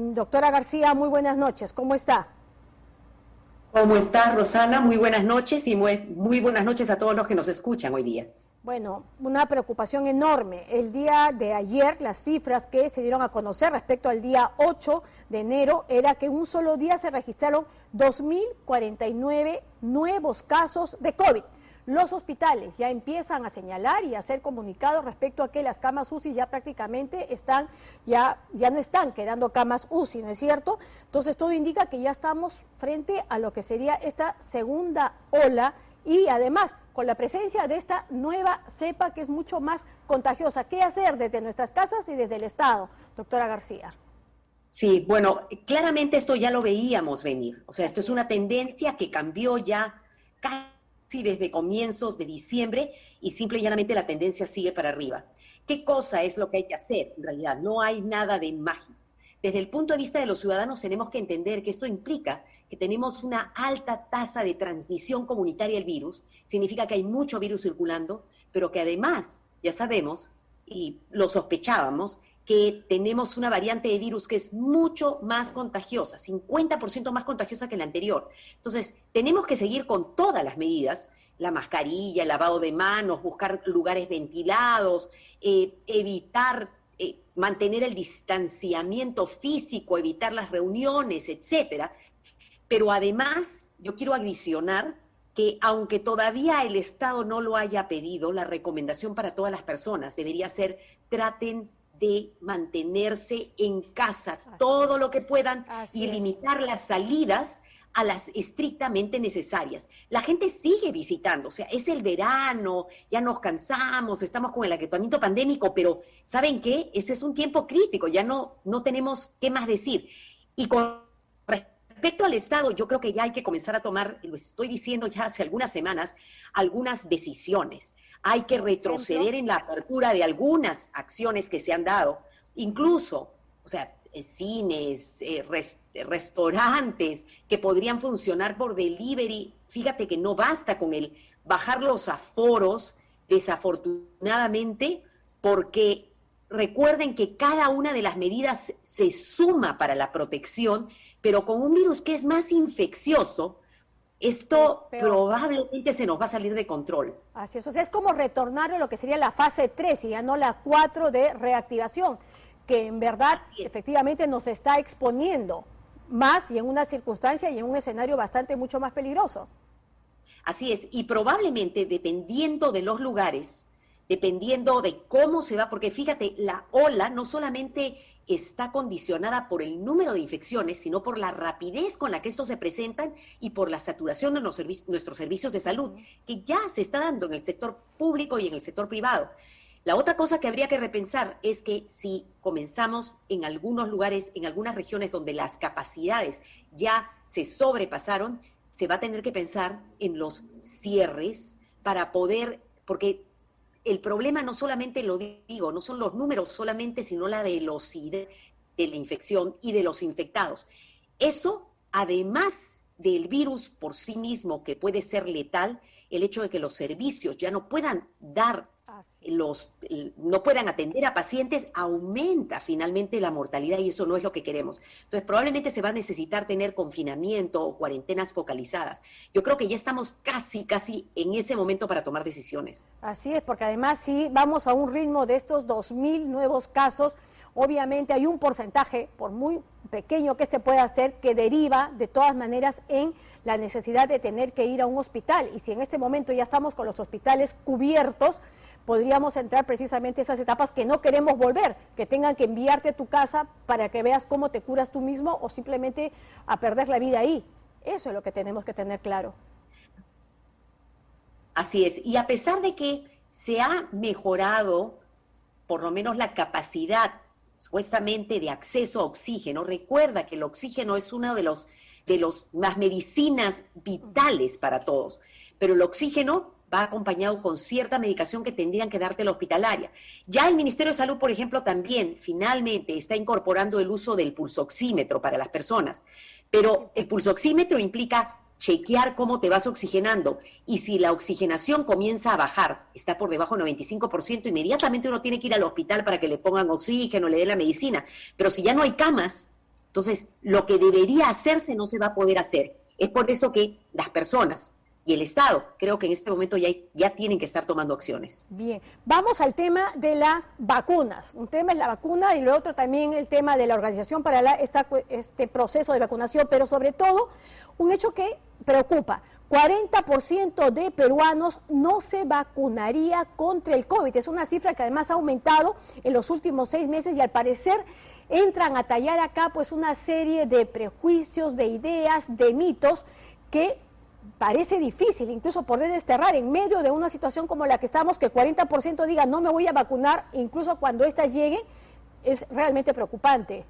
Doctora García, muy buenas noches, ¿cómo está? ¿Cómo estás, Rosana? Muy buenas noches y muy buenas noches a todos los que nos escuchan hoy día. Bueno, una preocupación enorme. El día de ayer, las cifras que se dieron a conocer respecto al día 8 de enero era que en un solo día se registraron 2.049 nuevos casos de COVID. Los hospitales ya empiezan a señalar y a hacer comunicados respecto a que las camas UCI ya prácticamente están, ya no están quedando camas UCI, ¿no es cierto? Entonces todo indica que ya estamos frente a lo que sería esta segunda ola y además con la presencia de esta nueva cepa que es mucho más contagiosa. ¿Qué hacer desde nuestras casas y desde el Estado, doctora García? Sí, bueno, claramente esto ya lo veíamos venir. O sea, esto es una tendencia que cambió ya casi desde comienzos de diciembre y simple y llanamente la tendencia sigue para arriba. ¿Qué cosa es lo que hay que hacer? En realidad, no hay nada de mágico. Desde el punto de vista de los ciudadanos tenemos que entender que esto implica que tenemos una alta tasa de transmisión comunitaria del virus, significa que hay mucho virus circulando, pero que además, ya sabemos, y lo sospechábamos, que tenemos una variante de virus que es mucho más contagiosa, 50% más contagiosa que la anterior. Entonces, tenemos que seguir con todas las medidas, la mascarilla, el lavado de manos, buscar lugares ventilados, evitar mantener el distanciamiento físico, evitar las reuniones, etcétera. Pero además, yo quiero adicionar que aunque todavía el Estado no lo haya pedido, la recomendación para todas las personas debería ser traten de mantenerse en casa todo lo que puedan y limitar las salidas a las estrictamente necesarias. La gente sigue visitando, o sea, es el verano, ya nos cansamos, estamos con el aquietamiento pandémico, pero ¿saben qué? Este es un tiempo crítico, ya no tenemos qué más decir. Y con respecto al Estado, yo creo que ya hay que comenzar a tomar, lo estoy diciendo ya hace algunas semanas, algunas decisiones. Hay que retroceder en la apertura de algunas acciones que se han dado, incluso, o sea, cines, restaurantes que podrían funcionar por delivery. Fíjate que no basta con el bajar los aforos, desafortunadamente, porque recuerden que cada una de las medidas se suma para la protección, pero con un virus que es más infeccioso, esto probablemente se nos va a salir de control. Así es, o sea, es como retornar a lo que sería la fase 3 y ya no la 4 de reactivación, que en verdad efectivamente nos está exponiendo más y en una circunstancia y en un escenario bastante mucho más peligroso. Así es, y probablemente dependiendo de los lugares, dependiendo de cómo se va, porque fíjate, la ola no solamente está condicionada por el número de infecciones, sino por la rapidez con la que estos se presentan y por la saturación de nuestros servicios de salud, que ya se está dando en el sector público y en el sector privado. La otra cosa que habría que repensar es que si comenzamos en algunos lugares, en algunas regiones donde las capacidades ya se sobrepasaron, se va a tener que pensar en los cierres para poder, porque el problema no solamente, lo digo, no son los números solamente, sino la velocidad de la infección y de los infectados. Eso, además del virus por sí mismo, que puede ser letal, el hecho de que los servicios ya no puedan no puedan atender a pacientes, aumenta finalmente la mortalidad y eso no es lo que queremos. Entonces, probablemente se va a necesitar tener confinamiento o cuarentenas focalizadas. Yo creo que ya estamos casi en ese momento para tomar decisiones. Así es, porque además si vamos a un ritmo de estos 2.000 nuevos casos, obviamente hay un porcentaje, por muy pequeño que este pueda ser, que deriva de todas maneras en la necesidad de tener que ir a un hospital. Y si en este momento ya estamos con los hospitales cubiertos, podríamos entrar precisamente esas etapas que no queremos volver, que tengan que enviarte a tu casa para que veas cómo te curas tú mismo o simplemente a perder la vida ahí. Eso es lo que tenemos que tener claro. Así es, y a pesar de que se ha mejorado por lo menos la capacidad supuestamente de acceso a oxígeno, recuerda que el oxígeno es uno de las medicinas vitales para todos, pero el oxígeno va acompañado con cierta medicación que tendrían que darte la hospitalaria. Ya el Ministerio de Salud, por ejemplo, también finalmente está incorporando el uso del pulsoxímetro para las personas, pero el pulsoxímetro implica chequear cómo te vas oxigenando y si la oxigenación comienza a bajar, está por debajo del 95%, inmediatamente uno tiene que ir al hospital para que le pongan oxígeno, le den la medicina, pero si ya no hay camas, Entonces, lo que debería hacerse no se va a poder hacer. Es por eso que las personas y el Estado, creo que en este momento ya tienen que estar tomando acciones. Bien, vamos al tema de las vacunas. Un tema es la vacuna y lo otro también el tema de la organización para este proceso de vacunación, pero sobre todo un hecho que preocupa. 40% de peruanos no se vacunaría contra el COVID. Es una cifra que además ha aumentado en los últimos 6 meses y al parecer entran a tallar acá pues una serie de prejuicios, de ideas, de mitos que parece difícil incluso poder desterrar en medio de una situación como la que estamos, que 40% diga no me voy a vacunar, incluso cuando ésta llegue, es realmente preocupante.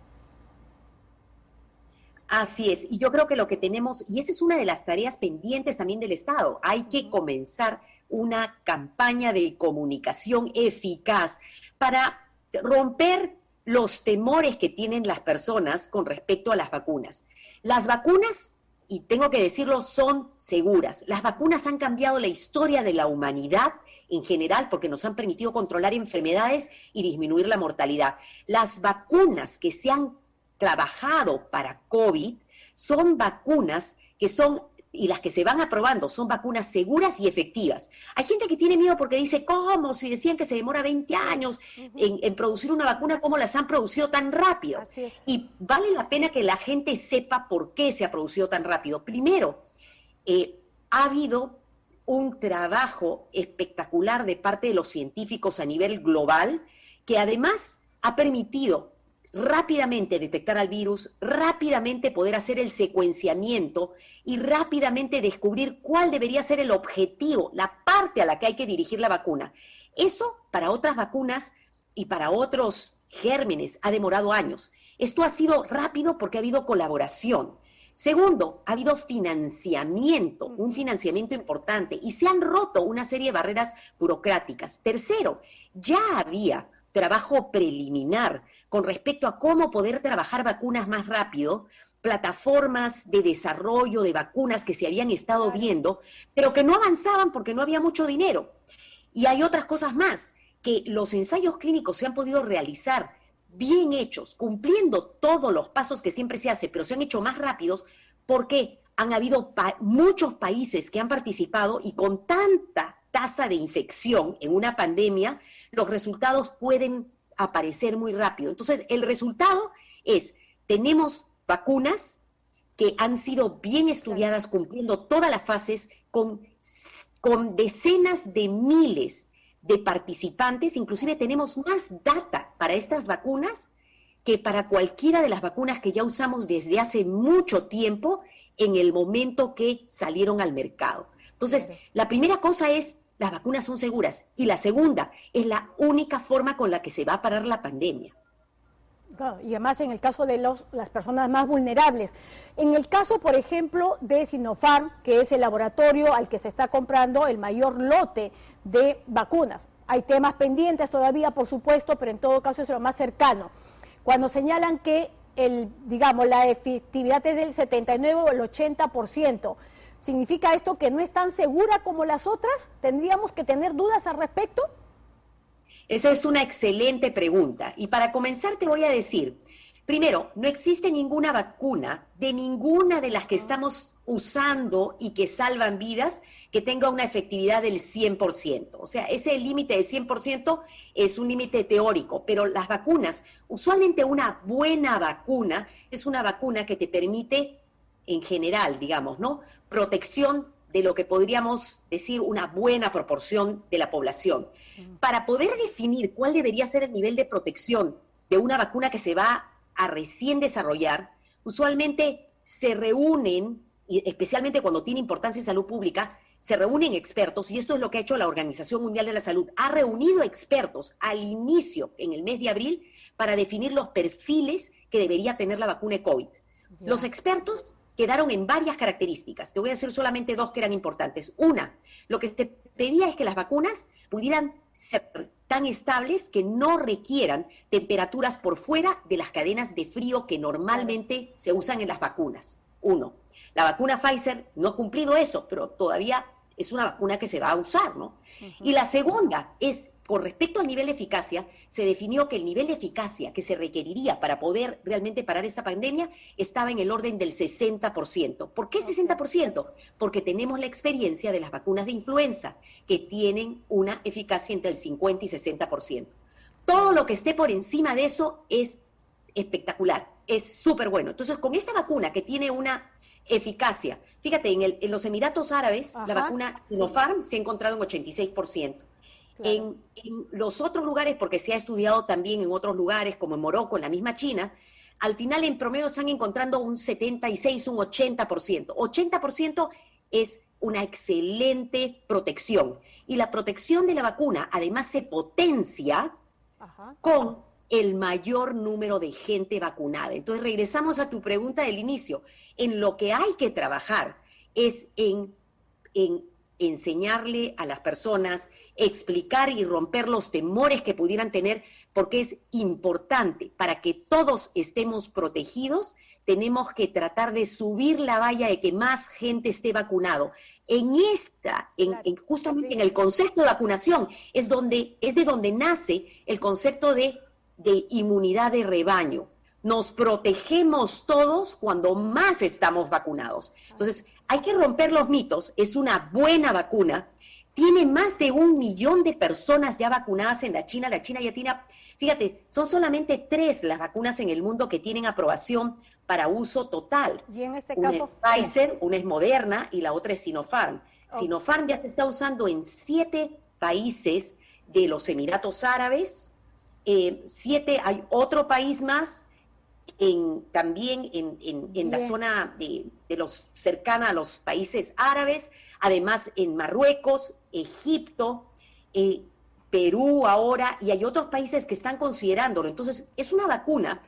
Así es, y yo creo que lo que tenemos, y esa es una de las tareas pendientes también del Estado, hay que comenzar una campaña de comunicación eficaz para romper los temores que tienen las personas con respecto a las vacunas. Las vacunas, y tengo que decirlo, son seguras. Las vacunas han cambiado la historia de la humanidad en general porque nos han permitido controlar enfermedades y disminuir la mortalidad. Las vacunas que se han trabajado para COVID son vacunas que son, y las que se van aprobando, son vacunas seguras y efectivas. Hay gente que tiene miedo porque dice, ¿cómo? Si decían que se demora 20 años en producir una vacuna, ¿cómo las han producido tan rápido? Así es. Y vale la pena que la gente sepa por qué se ha producido tan rápido. Primero, ha habido un trabajo espectacular de parte de los científicos a nivel global que además ha permitido rápidamente detectar al virus, rápidamente poder hacer el secuenciamiento y rápidamente descubrir cuál debería ser el objetivo, la parte a la que hay que dirigir la vacuna. Eso para otras vacunas y para otros gérmenes ha demorado años. Esto ha sido rápido porque ha habido colaboración. Segundo, ha habido financiamiento, un financiamiento importante, y se han roto una serie de barreras burocráticas. Tercero, ya había trabajo preliminar con respecto a cómo poder trabajar vacunas más rápido, plataformas de desarrollo de vacunas que se habían estado viendo, pero que no avanzaban porque no había mucho dinero. Y hay otras cosas más, que los ensayos clínicos se han podido realizar bien hechos, cumpliendo todos los pasos que siempre se hace, pero se han hecho más rápidos porque han habido muchos países que han participado y con tanta tasa de infección en una pandemia, los resultados pueden aparecer muy rápido. Entonces, el resultado es, tenemos vacunas que han sido bien estudiadas, cumpliendo todas las fases, con decenas de miles de participantes, inclusive tenemos más data para estas vacunas que para cualquiera de las vacunas que ya usamos desde hace mucho tiempo en el momento que salieron al mercado. Entonces, la primera cosa es, las vacunas son seguras, y la segunda, es la única forma con la que se va a parar la pandemia. Claro, y además en el caso de las personas más vulnerables. En el caso, por ejemplo, de Sinopharm, que es el laboratorio al que se está comprando el mayor lote de vacunas. Hay temas pendientes todavía, por supuesto, pero en todo caso es lo más cercano. Cuando señalan que la efectividad es del 79 o el 80%, ¿significa esto que no es tan segura como las otras? ¿Tendríamos que tener dudas al respecto? Esa es una excelente pregunta. Y para comenzar te voy a decir, primero, no existe ninguna vacuna de ninguna de las que estamos usando y que salvan vidas que tenga una efectividad del 100%. O sea, ese límite de 100% es un límite teórico, pero las vacunas, usualmente una buena vacuna es una vacuna que te permite, en general, digamos, ¿no?, protección de lo que podríamos decir una buena proporción de la población. Para poder definir cuál debería ser el nivel de protección de una vacuna que se va a recién desarrollar, usualmente se reúnen, y especialmente cuando tiene importancia en salud pública, se reúnen expertos, y esto es lo que ha hecho la Organización Mundial de la Salud. Ha reunido expertos al inicio, en el mes de abril, para definir los perfiles que debería tener la vacuna de COVID. Los expertos quedaron en varias características. Te voy a decir solamente dos que eran importantes. Una, lo que se pedía es que las vacunas pudieran ser tan estables que no requieran temperaturas por fuera de las cadenas de frío que normalmente se usan en las vacunas. Uno, la vacuna Pfizer no ha cumplido eso, pero todavía es una vacuna que se va a usar, ¿no? Y la segunda es con respecto al nivel de eficacia, se definió que el nivel de eficacia que se requeriría para poder realmente parar esta pandemia estaba en el orden del 60%. ¿Por qué 60%? Porque tenemos la experiencia de las vacunas de influenza, que tienen una eficacia entre el 50 y 60%. Todo lo que esté por encima de eso es espectacular, es súper bueno. Entonces, con esta vacuna que tiene una eficacia, fíjate, en los Emiratos Árabes, la vacuna Sinopharm se ha encontrado en 86%. Claro. En los otros lugares, porque se ha estudiado también en otros lugares, como en Morocco, en la misma China, al final en promedio están encontrando un 76, un 80%. 80% es una excelente protección. Y la protección de la vacuna además se potencia con el mayor número de gente vacunada. Entonces regresamos a tu pregunta del inicio. En lo que hay que trabajar es en enseñarle a las personas, explicar y romper los temores que pudieran tener, porque es importante, para que todos estemos protegidos, tenemos que tratar de subir la valla de que más gente esté vacunado. Justamente en el concepto de vacunación es de donde nace el concepto de inmunidad de rebaño. Nos protegemos todos cuando más estamos vacunados. Entonces, hay que romper los mitos. Es una buena vacuna. Tiene más de 1 millón de personas ya vacunadas en la China. La China ya tiene, fíjate, son solamente 3 las vacunas en el mundo que tienen aprobación para uso total. Y en este caso, una es Pfizer, una es Moderna y la otra es Sinopharm. Sinopharm ya se está usando en 7 países de los Emiratos Árabes. 7, hay otro país más también en la zona de los cercana a los países árabes, además en Marruecos, Egipto, Perú ahora, y hay otros países que están considerándolo. Entonces, es una vacuna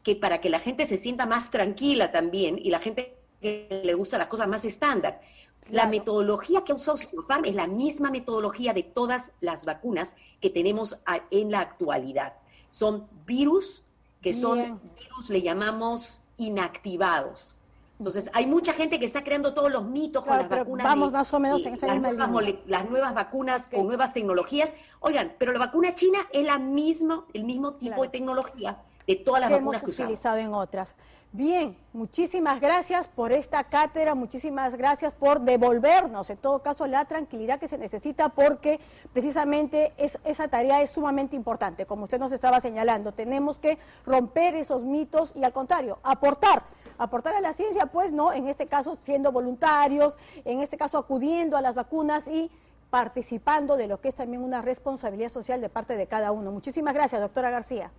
que para que la gente se sienta más tranquila también, y la gente que le gusta las cosas más estándar. Claro. La metodología que ha usado Sinopharm es la misma metodología de todas las vacunas que tenemos en la actualidad. Son virus que son virus, le llamamos inactivados. Entonces, hay mucha gente que está creando todos los mitos con las vacunas. Vamos más o menos en esa misma línea. Las nuevas vacunas con nuevas tecnologías. Oigan, pero la vacuna china es el mismo tipo de tecnología de todas las vacunas que usamos. Utilizado en otras. Bien, muchísimas gracias por esta cátedra, muchísimas gracias por devolvernos, en todo caso, la tranquilidad que se necesita, porque precisamente esa tarea es sumamente importante, como usted nos estaba señalando. Tenemos que romper esos mitos y, al contrario, aportar a la ciencia, pues, no, en este caso siendo voluntarios, en este caso acudiendo a las vacunas y participando de lo que es también una responsabilidad social de parte de cada uno. Muchísimas gracias, doctora García.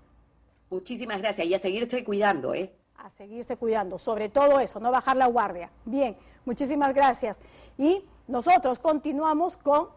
Muchísimas gracias, y a seguirse cuidando, A seguirse cuidando, sobre todo eso, no bajar la guardia. Bien, muchísimas gracias. Y nosotros continuamos con